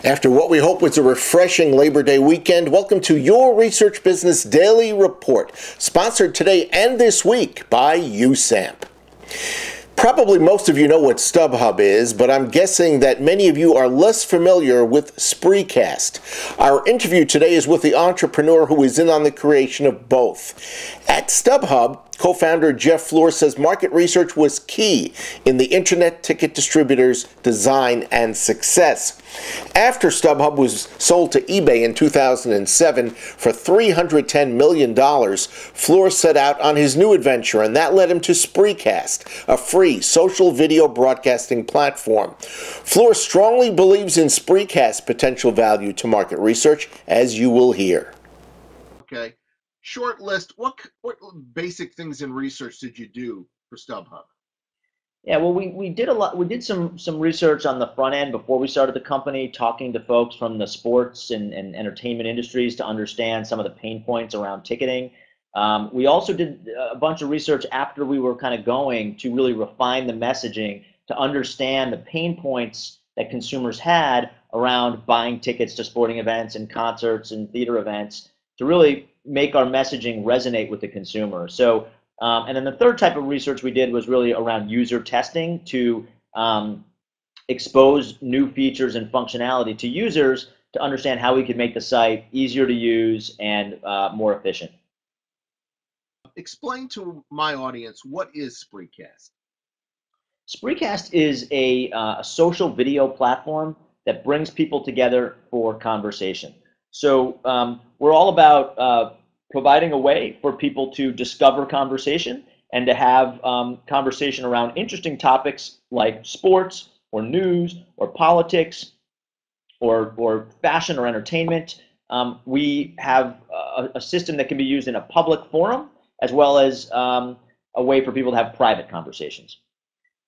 After what we hope was a refreshing Labor Day weekend, welcome to your Research Business Daily Report, sponsored today and this week by USAMP. Probably most of you know what StubHub is, but I'm guessing that many of you are less familiar with Spreecast. Our interview today is with the entrepreneur who is in on the creation of both. At StubHub, co-founder Jeff Floor says market research was key in the internet ticket distributor's design and success. After StubHub was sold to eBay in 2007 for $310 million, Floor set out on his new adventure, and that led him to Spreecast, a free social video broadcasting platform. Floor strongly believes in Spreecast's potential value to market research, as you will hear. Okay. Shortlist, what basic things in research did you do for StubHub? Yeah, well, we did a lot. We did some research on the front end before we started the company, talking to folks from the sports and entertainment industries to understand some of the pain points around ticketing. We also did a bunch of research after we were kind of going to really refine the messaging to understand the pain points that consumers had around buying tickets to sporting events and concerts and theater events to really make our messaging resonate with the consumer. So, and then the third type of research we did was really around user testing to expose new features and functionality to users to understand how we could make the site easier to use and more efficient. Explain to my audience, what is Spreecast? Spreecast is a social video platform that brings people together for conversation. So we're all about providing a way for people to discover conversation and to have conversation around interesting topics like sports or news or politics or fashion or entertainment. We have a system that can be used in a public forum as well as a way for people to have private conversations.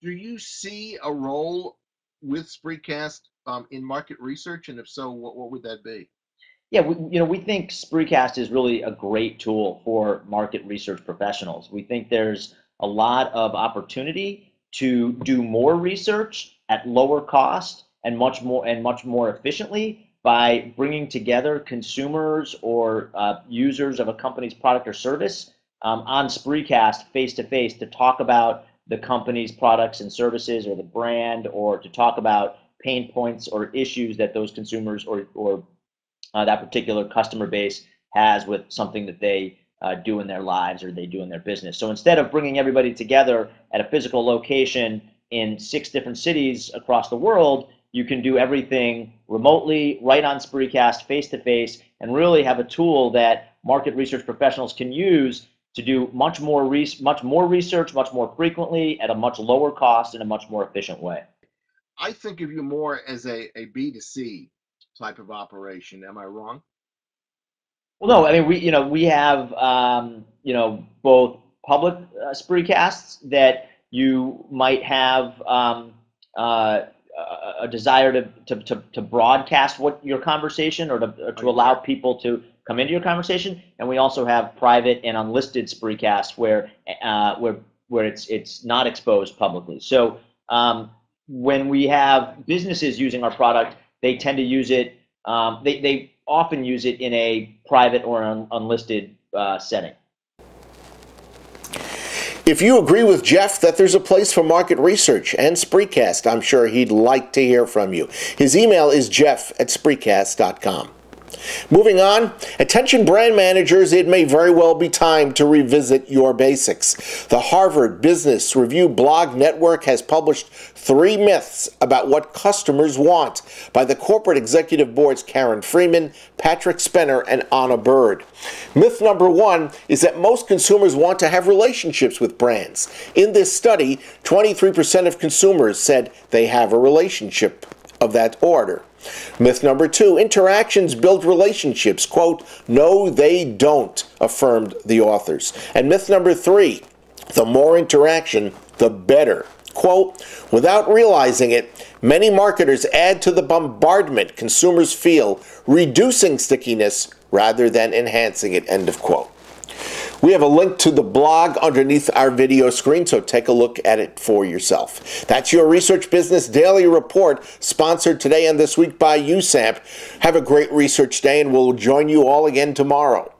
Do you see a role with Spreecast in market research, and if so, what would that be? Yeah, we think Spreecast is really a great tool for market research professionals. We think there's a lot of opportunity to do more research at lower cost and much more efficiently by bringing together consumers or users of a company's product or service on Spreecast face-to-face to talk about the company's products and services or the brand, or to talk about pain points or issues that those consumers or that particular customer base has with something that they do in their lives or they do in their business. So instead of bringing everybody together at a physical location in 6 different cities across the world, you can do everything remotely, right on Spreecast, face-to-face, and really have a tool that market research professionals can use to do much more research, much more frequently, at a much lower cost in a much more efficient way. I think of you more as a B2C type of operation. Am I wrong? Well, no. I mean, we have both public Spreecasts that you might have a desire to broadcast what your conversation or to allow people to come into your conversation, and we also have private and unlisted Spreecast where it's not exposed publicly. So when we have businesses using our product, they tend to use it. They often use it in a private or unlisted setting. If you agree with Jeff that there's a place for market research and Spreecast, I'm sure he'd like to hear from you. His email is jeff@spreecast.com. Moving on, attention brand managers, it may very well be time to revisit your basics. The Harvard Business Review blog network has published 3 myths about what customers want by the corporate executive board's Karen Freeman, Patrick Spenner, and Anna Bird. Myth number 1 is that most consumers want to have relationships with brands. In this study, 23% of consumers said they have a relationship of that order. Myth number 2, interactions build relationships. Quote, no, they don't, affirmed the authors. And myth number 3, the more interaction, the better. Quote, without realizing it, many marketers add to the bombardment consumers feel, reducing stickiness rather than enhancing it, end of quote. We have a link to the blog underneath our video screen, so take a look at it for yourself. That's your Research Business Daily Report, sponsored today and this week by USAMP. Have a great research day, and we'll join you all again tomorrow.